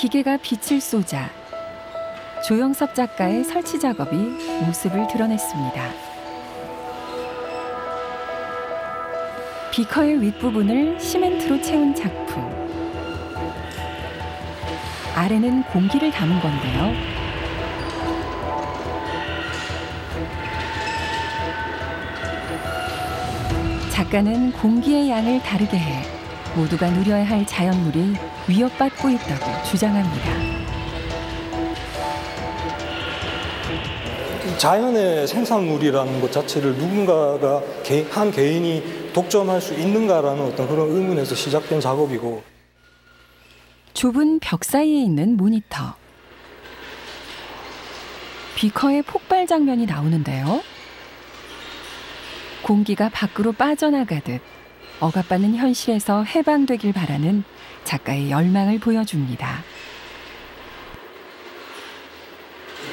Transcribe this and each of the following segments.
기계가 빛을 쏘자 조영섭 작가의 설치 작업이 모습을 드러냈습니다. 비커의 윗부분을 시멘트로 채운 작품. 아래는 공기를 담은 건데요. 작가는 공기의 양을 다르게 해 모두가 누려야 할 자연물이 위협받고 있다고 주장합니다. 자연의 생산물이라는 것 자체를 누군가가 한 개인이 독점할 수 있는가라는 어떤 그런 의문에서 시작된 작업이고. 좁은 벽 사이에 있는 모니터. 비커의 폭발 장면이 나오는데요. 공기가 밖으로 빠져나가듯 억압받는 현실에서 해방되길 바라는 작가의 열망을 보여줍니다.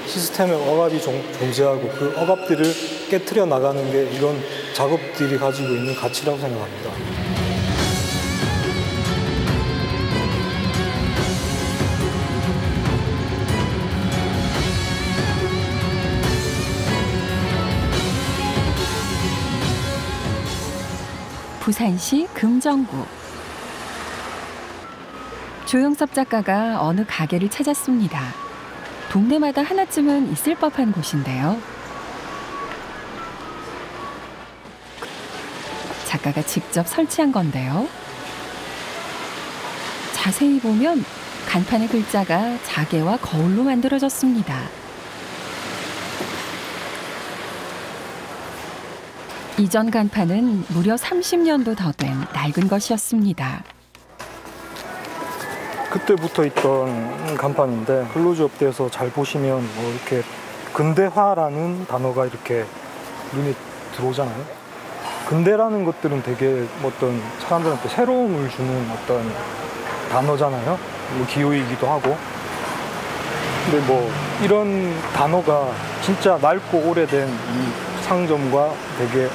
시스템에 억압이 존재하고 그 억압들을 깨트려 나가는 게 이런 작업들이 가지고 있는 가치라고 생각합니다. 부산시 금정구. 조영섭 작가가 어느 가게를 찾았습니다. 동네마다 하나쯤은 있을 법한 곳인데요. 작가가 직접 설치한 건데요. 자세히 보면 간판의 글자가 자개와 거울로 만들어졌습니다. 이전 간판은 무려 30년도 더 된 낡은 것이었습니다. 그때부터 있던 간판인데 클로즈업돼서 잘 보시면 뭐 이렇게 근대화라는 단어가 이렇게 눈에 들어오잖아요. 근대라는 것들은 되게 어떤 사람들한테 새로움을 주는 어떤 단어잖아요. 뭐 기호이기도 하고. 근데 뭐 이런 단어가 진짜 낡고 오래된 이 상점과 되게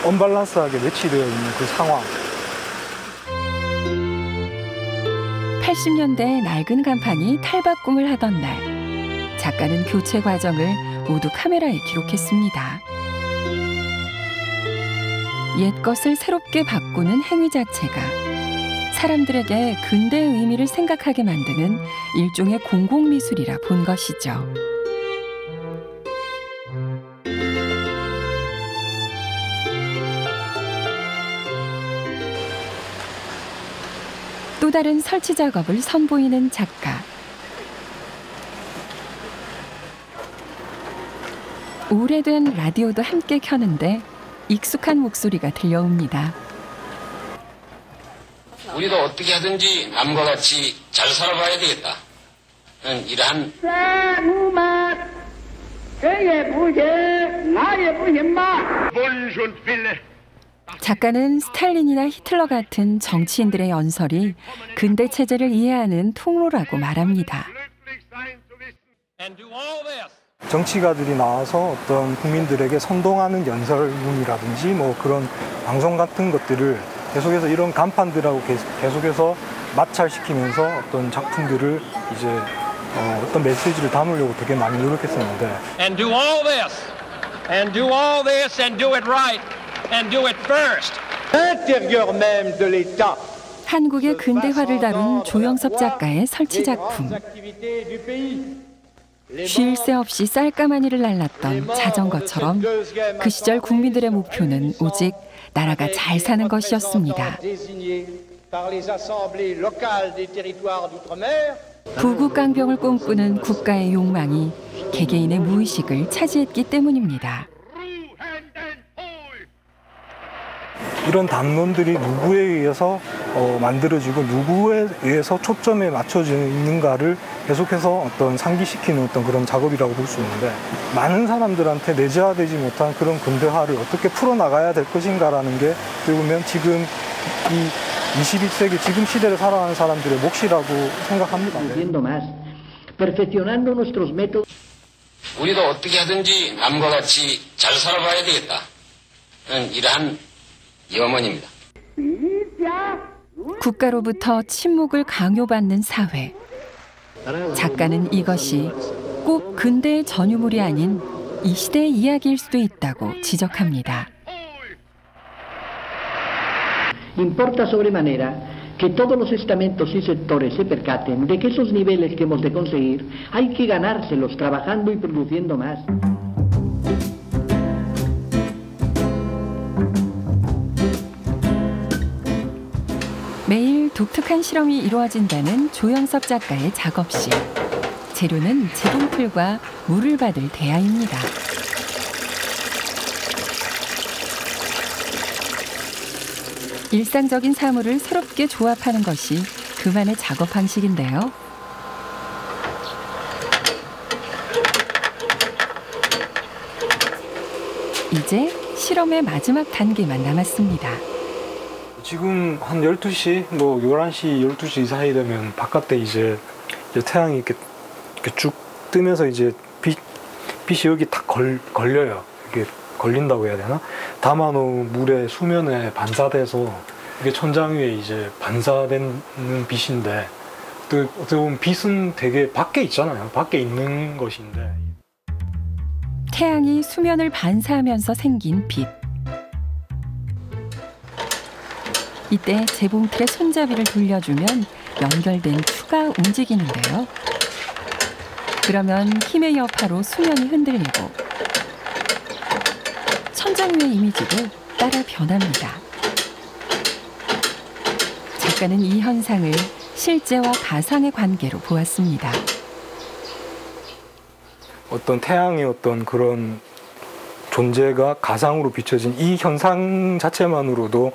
언밸런스하게 매치되어 있는 그 상황. 80년대 낡은 간판이 탈바꿈을 하던 날, 작가는 교체 과정을 모두 카메라에 기록했습니다. 옛 것을 새롭게 바꾸는 행위 자체가 사람들에게 근대의 의미를 생각하게 만드는 일종의 공공미술이라 본 것이죠. 또 다른 설치 작업을 선보이는 작가. 오래된 라디오도 함께 켜는데 익숙한 목소리가 들려옵니다. 우리도 어떻게 하든지 남과 같이 잘 살아봐야 되겠다. 이러한 작가는 스탈린이나 히틀러 같은 정치인들의 연설이 근대 체제를 이해하는 통로라고 말합니다. 정치가들이 나와서 어떤 국민들에게 선동하는 연설문이라든지 뭐 그런 방송 같은 것들을 계속해서 이런 간판들하고 계속해서 마찰시키면서 어떤 작품들을 이제 어떤 메시지를 담으려고 되게 많이 노력했었는데. And do all this, and do all this, and do it right, and do it first. L'intérieur même de l'État. 한국의 근대화를 다룬 조영섭 작가의 설치 작품. 쉴 새 없이 쌀가마니를 날랐던 자전거처럼 그 시절 국민들의 목표는 오직 나라가 잘 사는 것이었습니다. 부국강병을 꿈꾸는 국가의 욕망이 개개인의 무의식을 차지했기 때문입니다. 이런 담론들이 누구에 의해서 만들어지고 누구에 의해서 초점에 맞춰져 있는가를 계속해서 어떤 상기시키는 어떤 그런 작업이라고 볼 수 있는데, 많은 사람들한테 내재화되지 못한 그런 근대화를 어떻게 풀어나가야 될 것인가라는 게 어떻게 보면 지금 이 21세기 지금 시대를 살아가는 사람들의 몫이라고 생각합니다. 우리도 어떻게 하든지 남과 같이 잘 살아봐야 되겠다. 이러한 염원입니다. 국가로부터 침묵을 강요받는 사회. 작가는 이것이 꼭 근대의 전유물이 아닌 이 시대의 이야기일 수도 있다고 지적합니다. Importa sobremanera que todos los estamentos y sectores se percaten de que esos niveles que hemos de conseguir hay que ganárselos trabajando y produciendo más. 매일 독특한 실험이 이루어진다는 조영섭 작가의 작업실. 재료는 재봉틀과 물을 받을 대야입니다. 일상적인 사물을 새롭게 조합하는 것이 그만의 작업 방식인데요. 이제 실험의 마지막 단계만 남았습니다. 지금 한 12시, 뭐 11시, 12시 사이 되면 바깥에 이제 태양이 이렇게 쭉 뜨면서 이제 빛이 여기 딱 걸려요. 이게 걸린다고 해야 되나? 담아놓은 물의 수면에 반사돼서 이게 천장 위에 이제 반사되는 빛인데, 어떻게 보면 빛은 되게 밖에 있잖아요. 밖에 있는 것인데. 태양이 수면을 반사하면서 생긴 빛. 이때 재봉틀의 손잡이를 돌려주면 연결된 추가 움직이는데요. 그러면 힘의 여파로 수면이 흔들리고 천장 위의 이미지도 따라 변합니다. 작가는 이 현상을 실제와 가상의 관계로 보았습니다. 어떤 태양의 어떤 그런 존재가 가상으로 비춰진 이 현상 자체만으로도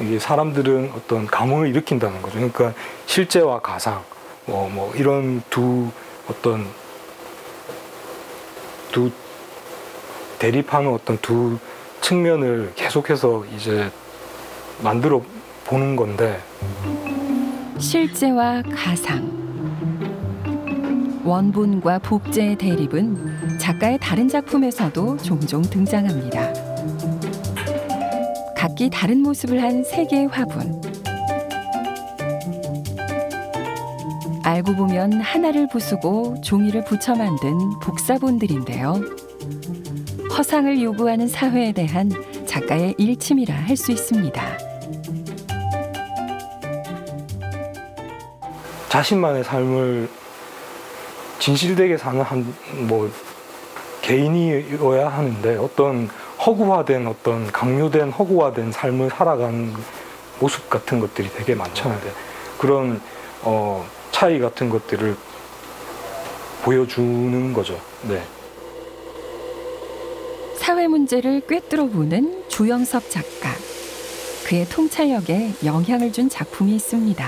이게 사람들은 어떤 감흥을 일으킨다는 거죠. 그러니까 실제와 가상, 뭐 이런 두 대립하는 어떤 두 측면을 계속해서 이제 만들어 보는 건데. 실제와 가상. 원본과 복제의 대립은 작가의 다른 작품에서도 종종 등장합니다. 각기 다른 모습을 한 세 개의 화분. 알고 보면 하나를 부수고 종이를 붙여 만든 복사본들인데요. 허상을 요구하는 사회에 대한 작가의 일침이라 할 수 있습니다. 자신만의 삶을 진실되게 사는 개인이어야 하는데, 어떤 허구화된, 어떤 강요된 허구화된 삶을 살아가는 모습 같은 것들이 되게 많잖아요. 그런 차이 같은 것들을 보여주는 거죠. 네. 사회 문제를 꿰뚫어보는 조영섭 작가. 그의 통찰력에 영향을 준 작품이 있습니다.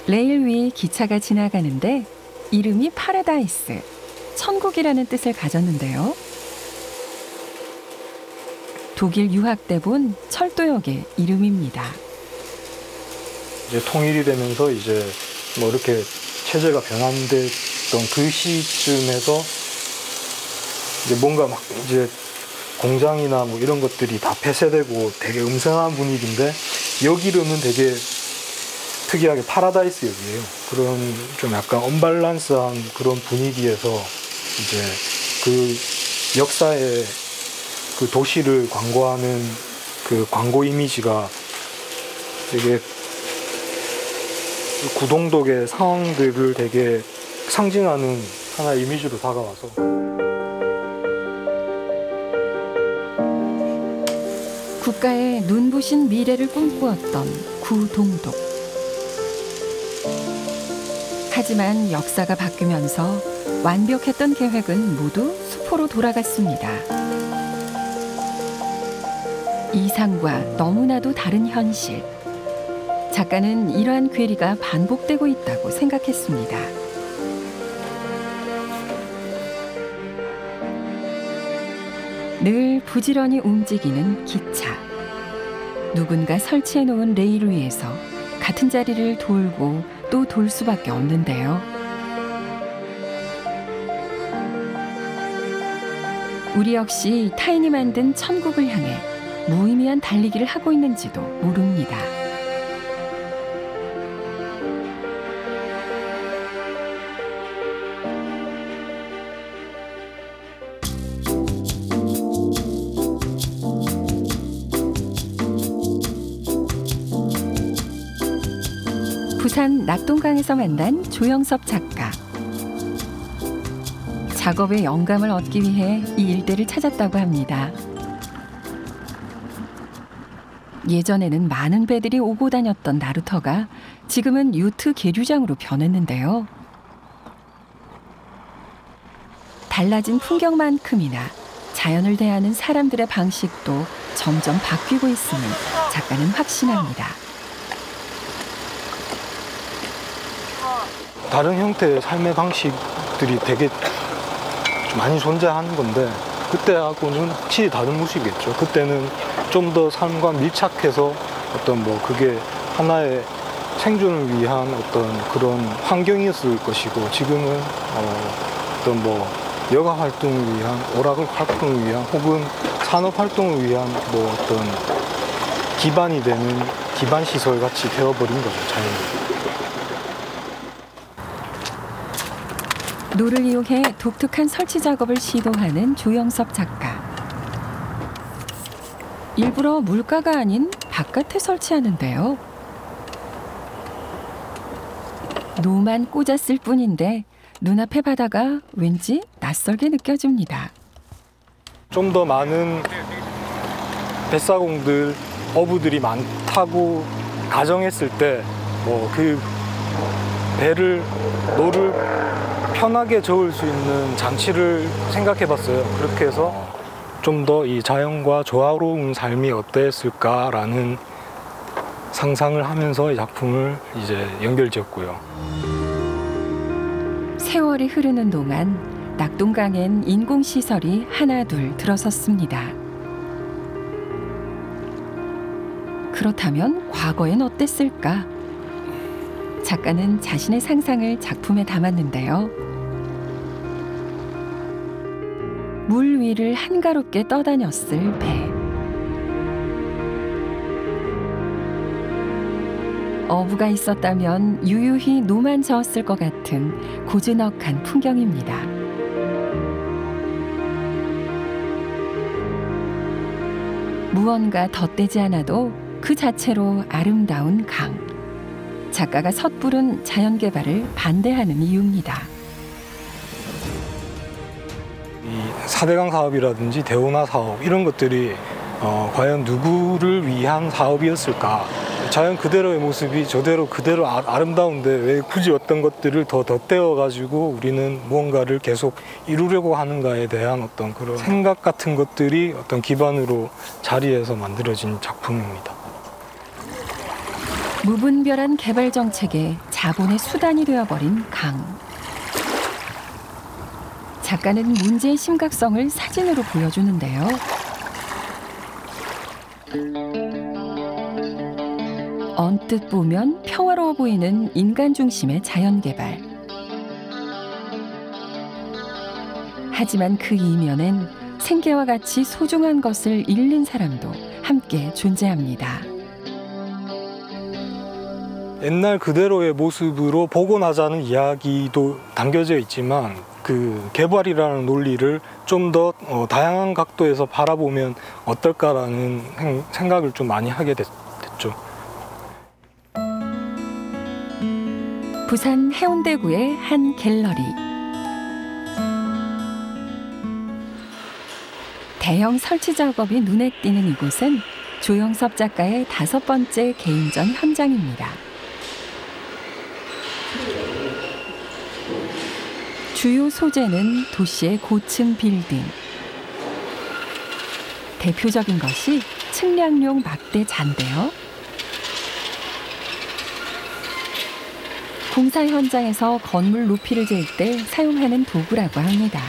레일 위 기차가 지나가는데 이름이 파라다이스, 천국이라는 뜻을 가졌는데요. 독일 유학 때 본 철도역의 이름입니다. 이제 통일이 되면서 이제 뭐 이렇게 체제가 변환됐던 그 시점에서 이제 뭔가 막 이제 공장이나 뭐 이런 것들이 다 폐쇄되고 되게 음생한 분위기인데, 역 이름은 되게 특이하게 파라다이스 역이에요. 그런 좀 약간 언밸런스한 그런 분위기에서 이제 그 역사의 그 도시를 광고하는 그 광고 이미지가 되게 구동독의 상황들을 되게 상징하는 하나의 이미지로 다가와서. 국가의 눈부신 미래를 꿈꾸었던 구동독. 하지만 역사가 바뀌면서 완벽했던 계획은 모두 수포로 돌아갔습니다. 이상과 너무나도 다른 현실. 작가는 이러한 괴리가 반복되고 있다고 생각했습니다. 늘 부지런히 움직이는 기차. 누군가 설치해 놓은 레일 위에서 같은 자리를 돌고 또 돌 수밖에 없는데요. 우리 역시 타인이 만든 천국을 향해 무의미한 달리기를 하고 있는지도 모릅니다. 부산 낙동강에서 만난 조영섭 작가. 작업에 영감을 얻기 위해 이 일대를 찾았다고 합니다. 예전에는 많은 배들이 오고 다녔던 나루터가 지금은 요트 계류장으로 변했는데요. 달라진 풍경만큼이나 자연을 대하는 사람들의 방식도 점점 바뀌고 있음을 작가는 확신합니다. 다른 형태의 삶의 방식들이 되게 많이 존재하는 건데 그때하고는 확실히 다른 모습이겠죠. 그때는 좀 더 삶과 밀착해서 어떤 뭐 그게 하나의 생존을 위한 어떤 그런 환경이었을 것이고 지금은 어떤 뭐 여가 활동을 위한 오락 활동을 위한 혹은 산업 활동을 위한 뭐 어떤 기반이 되는 기반 시설 같이 되어버린 거죠, 자연이. 노를 이용해 독특한 설치 작업을 시도하는 조영섭 작가. 일부러 물가가 아닌 바깥에 설치하는데요. 노만 꽂았을 뿐인데 눈앞의 바다가 왠지 낯설게 느껴집니다. 좀 더 많은 뱃사공들, 어부들이 많다고 가정했을 때 뭐 그 배를 노를 편하게 저을 수 있는 장치를 생각해 봤어요. 그렇게 해서 좀 더 이 자연과 조화로운 삶이 어땠을까라는 상상을 하면서 이 작품을 이제 연결지었고요. 세월이 흐르는 동안 낙동강엔 인공시설이 하나둘 들어섰습니다. 그렇다면 과거엔 어땠을까? 작가는 자신의 상상을 작품에 담았는데요. 물 위를 한가롭게 떠다녔을 배. 어부가 있었다면 유유히 노만 저었을 것 같은 고즈넉한 풍경입니다. 무언가 덧대지 않아도 그 자체로 아름다운 강. 작가가 섣부른 자연개발을 반대하는 이유입니다. 이 4대강 사업이라든지 대운하 사업 이런 것들이 과연 누구를 위한 사업이었을까? 자연 그대로의 모습이 저대로 그대로 아름다운데 왜 굳이 어떤 것들을 더 덧대어가지고 우리는 무언가를 계속 이루려고 하는가에 대한 어떤 그런 생각 같은 것들이 어떤 기반으로 자리해서 만들어진 작품입니다. 무분별한 개발 정책에 자본의 수단이 되어버린 강. 작가는 문제의 심각성을 사진으로 보여주는데요. 언뜻 보면 평화로워 보이는 인간 중심의 자연개발. 하지만 그 이면엔 생계와 같이 소중한 것을 잃는 사람도 함께 존재합니다. 옛날 그대로의 모습으로 복원하자는 이야기도 담겨져 있지만 그 개발이라는 논리를 좀 더 다양한 각도에서 바라보면 어떨까라는 생각을 좀 많이 하게 됐죠. 부산 해운대구의 한 갤러리. 대형 설치 작업이 눈에 띄는 이곳은 조영섭 작가의 5번째 개인전 현장입니다. 주요 소재는 도시의 고층 빌딩. 대표적인 것이 측량용 막대자인데요. 공사 현장에서 건물 높이를 잴 때 사용하는 도구라고 합니다.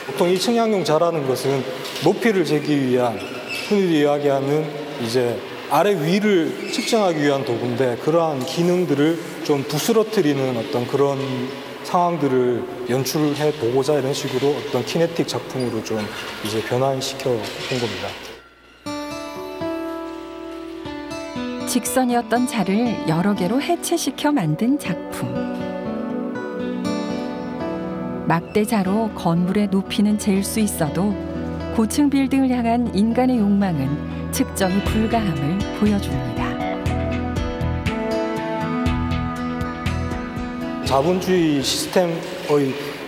보통 이 측량용 자라는 것은 높이를 재기 위한 흔히 이야기하는 이제 아래 위를 측정하기 위한 도구인데 그러한 기능들을 좀 부스러뜨리는 어떤 그런 상황들을 연출해 보고자 이런 식으로 어떤 키네틱 작품으로 좀 이제 변환시켜 본 겁니다. 직선이었던 자를 여러 개로 해체시켜 만든 작품. 막대자로 건물의 높이는 잴 수 있어도 고층 빌딩을 향한 인간의 욕망은 측정이 불가함을 보여줍니다. 자본주의 시스템의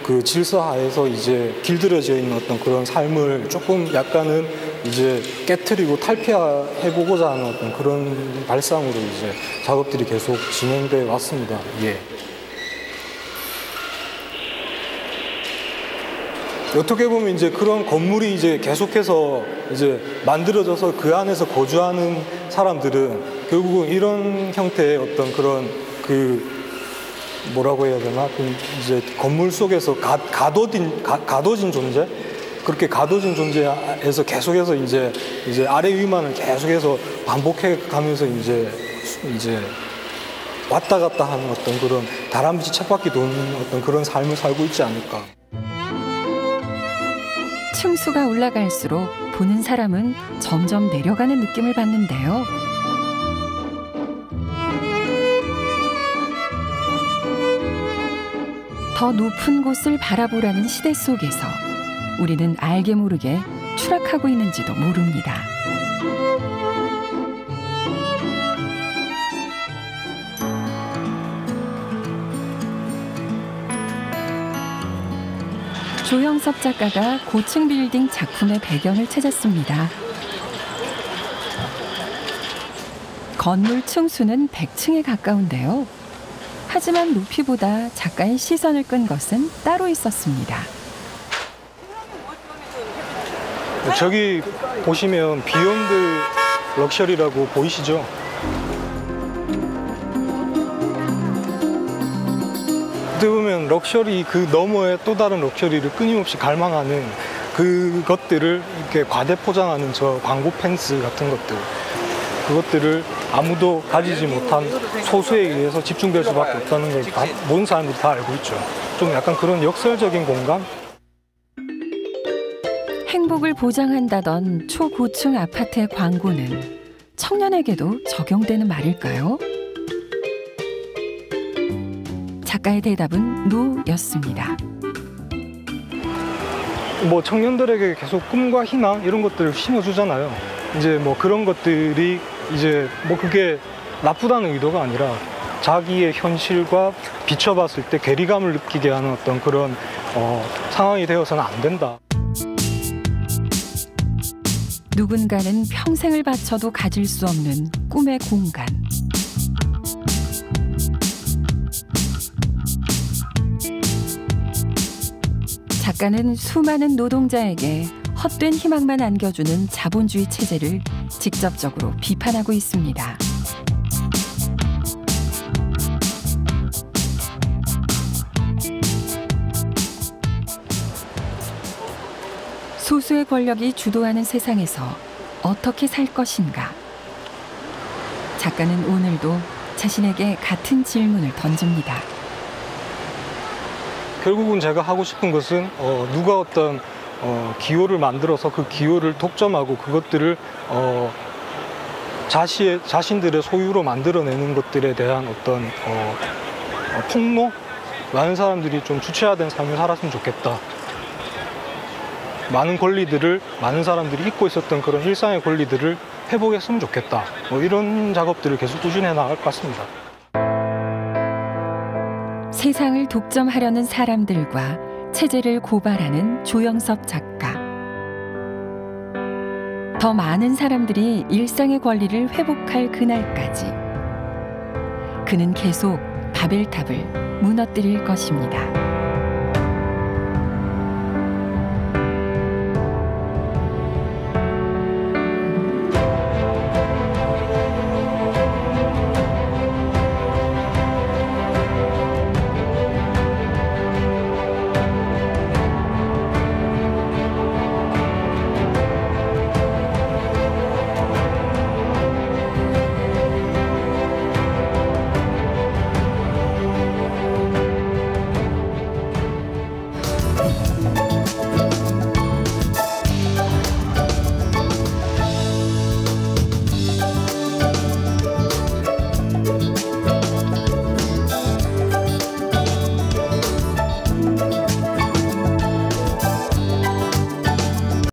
그 질서하에서 이제 길들여져 있는 어떤 그런 삶을 조금 약간은 이제 깨트리고 탈피해보고자 하는 어떤 그런 발상으로 이제 작업들이 계속 진행돼 왔습니다. 예. 어떻게 보면 이제 그런 건물이 이제 계속해서 이제 만들어져서 그 안에서 거주하는 사람들은 결국은 이런 형태의 어떤 그런 그 뭐라고 해야 되나 그 이제 건물 속에서 가둬진 존재, 그렇게 가둬진 존재에서 계속해서 이제 아래 위만을 계속해서 반복해 가면서 이제 왔다 갔다 하는 어떤 그런 다람쥐 쳇바퀴 도는 어떤 그런 삶을 살고 있지 않을까. 층수가 올라갈수록 보는 사람은 점점 내려가는 느낌을 받는데요. 더 높은 곳을 바라보라는 시대 속에서 우리는 알게 모르게 추락하고 있는지도 모릅니다. 조영섭 작가가 고층 빌딩 작품의 배경을 찾았습니다. 건물 층수는 100층에 가까운데요. 하지만 높이보다 작가의 시선을 끈 것은 따로 있었습니다. 저기 보시면 비욘드 럭셔리라고 보이시죠? 어떻게 보면 럭셔리 그 너머에 또 다른 럭셔리를 끊임없이 갈망하는 그것들을 이렇게 과대 포장하는 저 광고 펜스 같은 것들, 그것들을 아무도 가지지 못한 소수에 의해서 집중될 수밖에 없다는 걸 모든 사람들이 다 알고 있죠. 좀 약간 그런 역설적인 공간? 행복을 보장한다던 초고층 아파트의 광고는 청년에게도 적용되는 말일까요? 작가의 대답은 노였습니다. 뭐 청년들에게 계속 꿈과 희망 이런 것들을 심어주잖아요. 이제 뭐 그런 것들이 이제 뭐 그게 나쁘다는 의도가 아니라 자기의 현실과 비춰봤을 때 괴리감을 느끼게 하는 어떤 그런 상황이 되어서는 안 된다. 누군가는 평생을 바쳐도 가질 수 없는 꿈의 공간. 작가는 수많은 노동자에게 헛된 희망만 안겨주는 자본주의 체제를 직접적으로 비판하고 있습니다. 소수의 권력이 주도하는 세상에서 어떻게 살 것인가? 작가는 오늘도 자신에게 같은 질문을 던집니다. 결국은 제가 하고 싶은 것은 누가 어떤 기호를 만들어서 그 기호를 독점하고 그것들을 자신들의 소유로 만들어내는 것들에 대한 어떤 폭로? 많은 사람들이 좀 주체화된 삶을 살았으면 좋겠다. 많은 권리들을 많은 사람들이 잊고 있었던 그런 일상의 권리들을 회복했으면 좋겠다. 뭐 이런 작업들을 계속 꾸준히 해나갈 것 같습니다. 세상을 독점하려는 사람들과 체제를 고발하는 조영섭 작가. 더 많은 사람들이 일상의 권리를 회복할 그날까지 그는 계속 바벨탑을 무너뜨릴 것입니다.